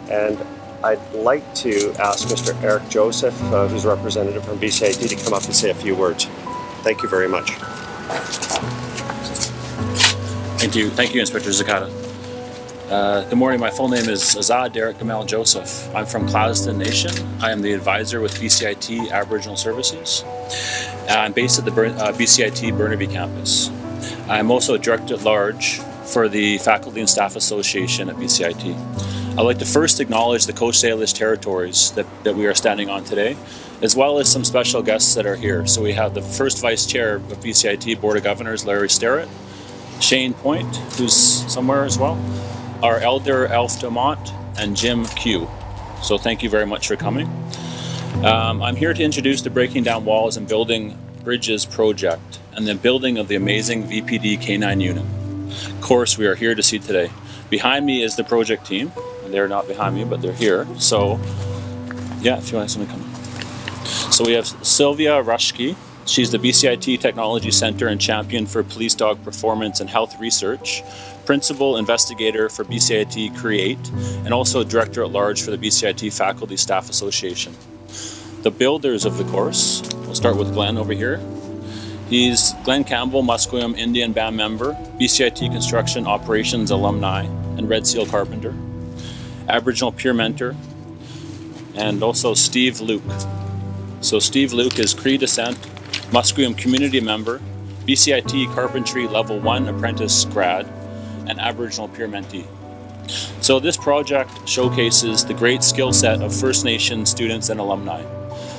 And I'd like to ask Mr. Eric Joseph, who's a representative from BCIT, to come up and say a few words. Thank you very much. Thank you, Inspector Zakata. Good morning, my full name is Azad Derek Gamal Joseph. I'm from Claston Nation. I am the advisor with BCIT Aboriginal Services. I'm based at the BCIT Burnaby campus. I'm also a director at large for the Faculty and Staff Association at BCIT. I'd like to first acknowledge the Coast Salish territories that we are standing on today, as well as some special guests that are here. So we have the first Vice Chair of BCIT Board of Governors, Larry Sterrett, Shane Point, who's somewhere as well, our Elder Alf Dumont, and Jim Q. So thank you very much for coming. I'm here to introduce the Breaking Down Walls and Building Bridges project and the building of the amazing VPD Canine unit. Of course, we are here to see today. Behind me is the project team. They're not behind me, but they're here. So yeah, if you want somebody to come. So we have Sylvia Rashke. She's the BCIT Technology Center and Champion for Police Dog Performance and Health Research, Principal Investigator for BCIT Create, and also Director at Large for the BCIT Faculty Staff Association. The builders of the course, we'll start with Glenn over here. He's Glenn Campbell, Musqueam Indian Band member, BCIT Construction Operations alumni, and Red Seal Carpenter, Aboriginal peer mentor, and also Steve Luke. So Steve Luke is Cree descent, Musqueam community member, BCIT Carpentry Level 1 apprentice grad, and Aboriginal peer mentee. So this project showcases the great skill set of First Nations students and alumni.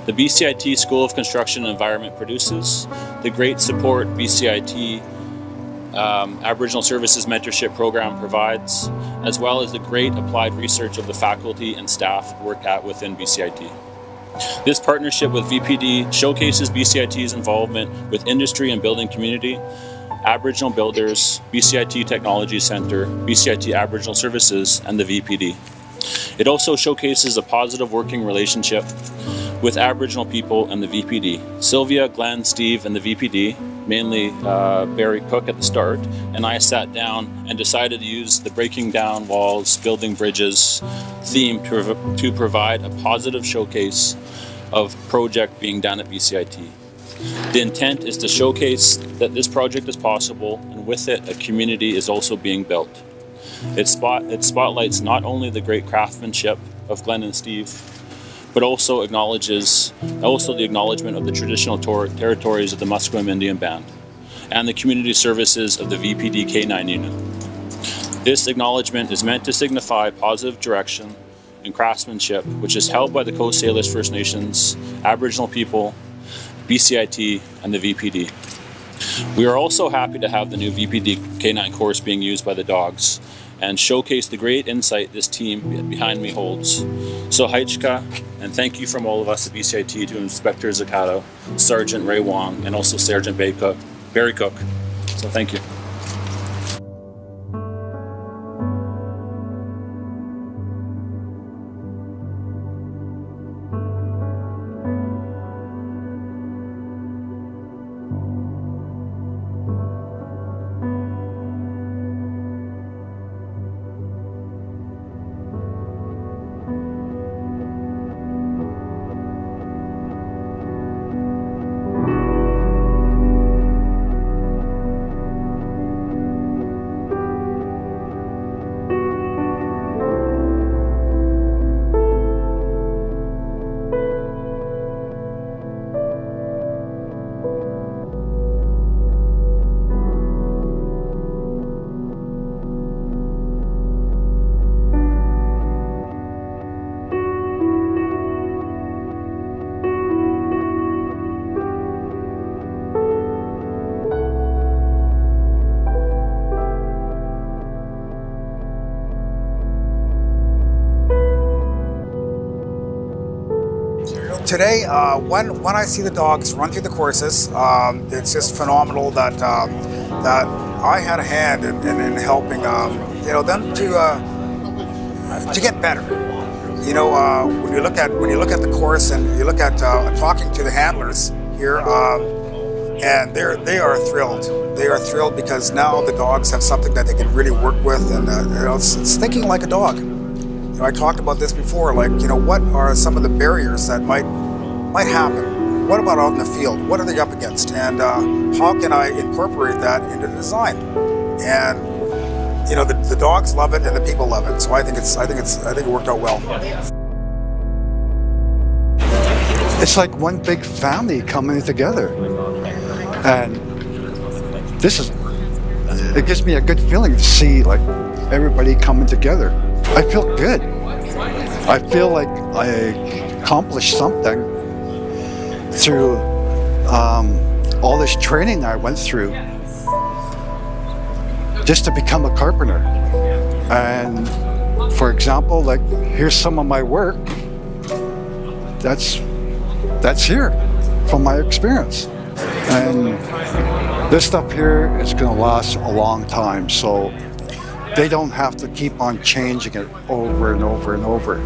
The BCIT School of Construction and Environment produces, the great support BCIT Aboriginal Services Mentorship Program provides, as well as the great applied research of the faculty and staff work at within BCIT. This partnership with VPD showcases BCIT's involvement with industry and building community, Aboriginal builders, BCIT Technology Center, BCIT Aboriginal Services, and the VPD. It also showcases a positive working relationship with Aboriginal people and the VPD. Sylvia, Glenn, Steve, and the VPD, mainly Barry Cook at the start, and I sat down and decided to use the Breaking Down Walls, Building Bridges theme to provide a positive showcase of project being done at BCIT. The intent is to showcase that this project is possible, and with it, a community is also being built. It spotlights not only the great craftsmanship of Glenn and Steve, but also acknowledges the acknowledgement of the traditional territories of the Musqueam Indian Band and the community services of the VPD Canine unit. This acknowledgement is meant to signify positive direction and craftsmanship, which is held by the Coast Salish First Nations, Aboriginal people, BCIT, and the VPD. We are also happy to have the new VPD Canine course being used by the dogs and showcase the great insight this team behind me holds. So Haichka, and thank you from all of us at BCIT to Inspector Zakato, Sergeant Ray Wong, and also Sergeant Barry Cook. So thank you. Today, when I see the dogs run through the courses, it's just phenomenal that that I had a hand in helping them to get better. you know, when you look at the course and you look at talking to the handlers here, and they are thrilled. They are thrilled because now the dogs have something that they can really work with, and you know, it's thinking like a dog. You know, I talked about this before, like, you know, what are some of the barriers that might happen? What about out in the field? What are they up against? And how can I incorporate that into the design? And you know, the dogs love it and the people love it. So I think it worked out well. It's like one big family coming together, and it gives me a good feeling to see like everybody coming together. I feel good. I feel like I accomplished something through all this training I went through just to become a carpenter. And for example, like, here's some of my work that's here from my experience. And this stuff here is going to last a long time, so they don't have to keep on changing it over and over and over.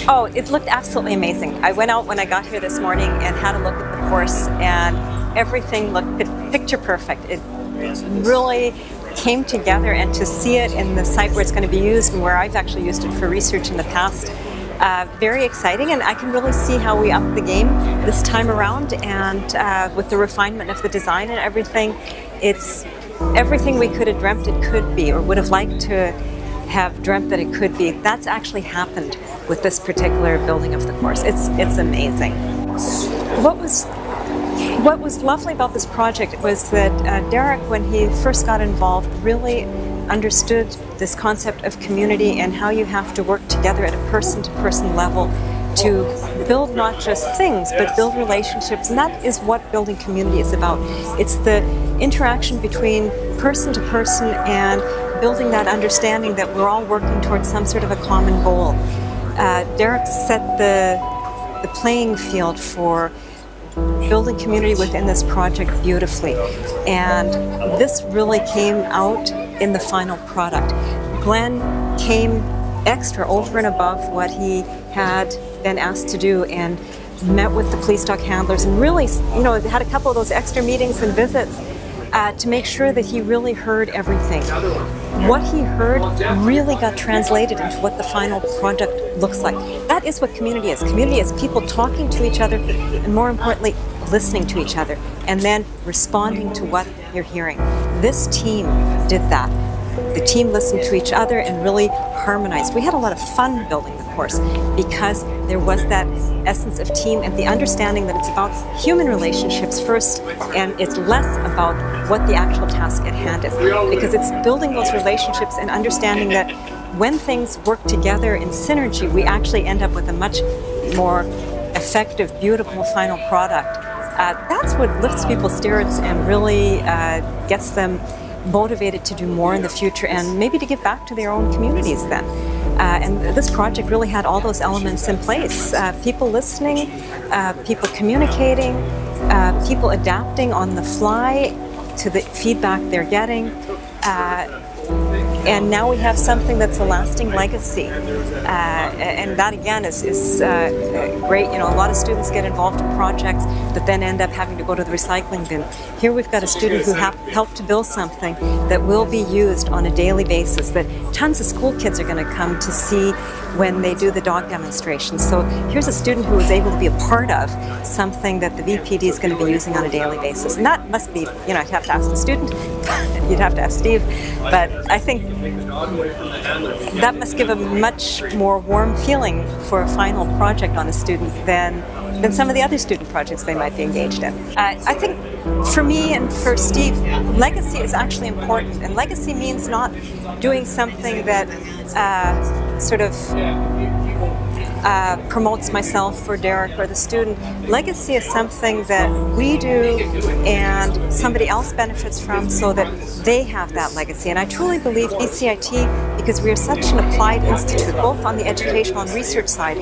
Oh, it looked absolutely amazing. I went out when I got here this morning and had a look at the course, and everything looked picture perfect. It really came together, and to see it in the site where it's going to be used and where I've actually used it for research in the past, very exciting, and I can really see how we upped the game this time around, and with the refinement of the design and everything, it's everything we could have dreamt it could be, or would have liked to have dreamt that it could be. That's actually happened with this particular building of the course. It's amazing. What was lovely about this project was that Derek, when he first got involved, really understood this concept of community and how you have to work together at a person-to-person level to build not just things, but build relationships. And that is what building community is about. It's the interaction between person to person and building that understanding that we're all working towards some sort of a common goal. Derek set the playing field for building community within this project beautifully, and this really came out in the final product. Glenn came extra over and above what he had been asked to do and met with the police dog handlers and really, you know, had a couple of those extra meetings and visits to make sure that he really heard everything. What he heard really got translated into what the final product looks like. That is what community is. Community is people talking to each other, and more importantly, listening to each other, and then responding to what you're hearing. This team did that. The team listened to each other and really harmonized. We had a lot of fun building the course because there was that essence of team and the understanding that it's about human relationships first, and it's less about what the actual task at hand is, because it's building those relationships and understanding that when things work together in synergy, we actually end up with a much more effective, beautiful final product. That's what lifts people's spirits and really gets them motivated to do more in the future and maybe to give back to their own communities then. And this project really had all those elements in place. People listening, people communicating, people adapting on the fly to the feedback they're getting. And now we have something that's a lasting legacy. And that again is great. You know, a lot of students get involved in projects that then end up having to go to the recycling bin. Here we've got a student who helped to build something that will be used on a daily basis, that tons of school kids are going to come to see when they do the dog demonstrations. So here's a student who was able to be a part of something that the VPD is going to be using on a daily basis. And that must be, you know, I'd have to ask the student, you'd have to ask Steve, but I think that must give a much more warm feeling for a final project on a student than some of the other student projects they might be engaged in. I think for me and for Steve, legacy is actually important, and legacy means not doing something that sort of promotes myself or Derek or the student. Legacy is something that we do and somebody else benefits from so that they have that legacy. And I truly believe BCIT, because we are such an applied institute, both on the educational and research side,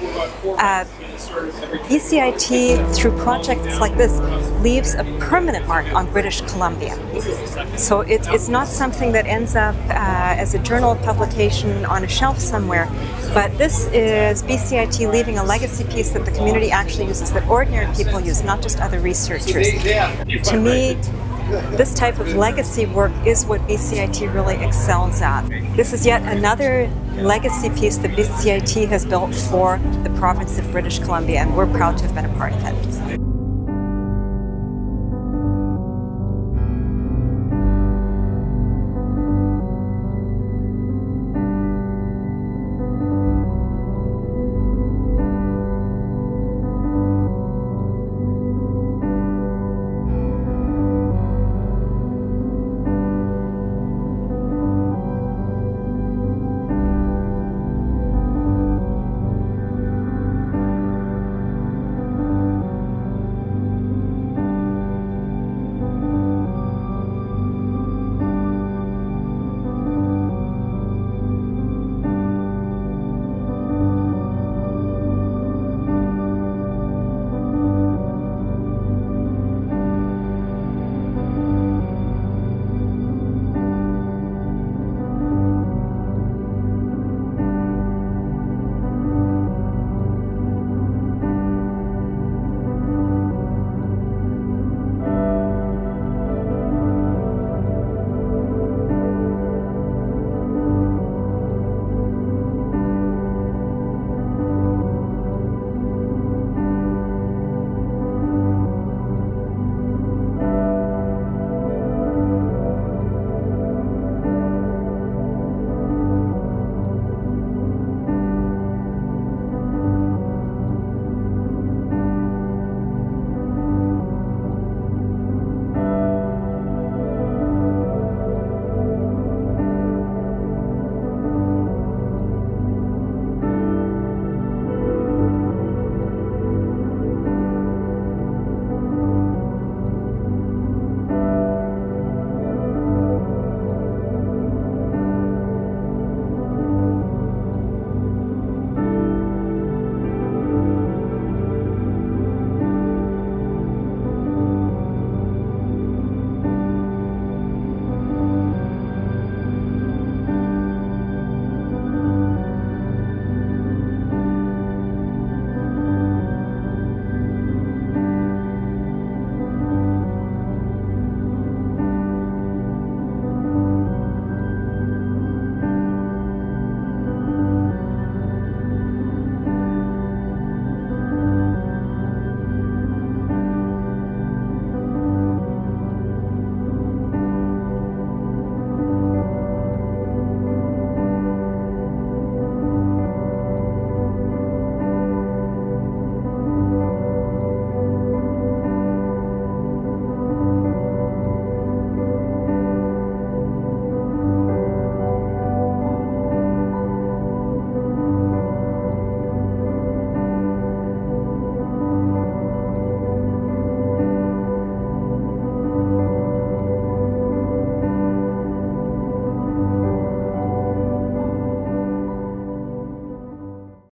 BCIT, through projects like this, leaves a permanent mark on British Columbia. So it's not something that ends up as a journal publication on a shelf somewhere, but this is BCIT leaving a legacy piece that the community actually uses, that ordinary people use, not just other researchers. To me, this type of legacy work is what BCIT really excels at. This is yet another legacy piece that BCIT has built for the province of British Columbia, and we're proud to have been a part of it.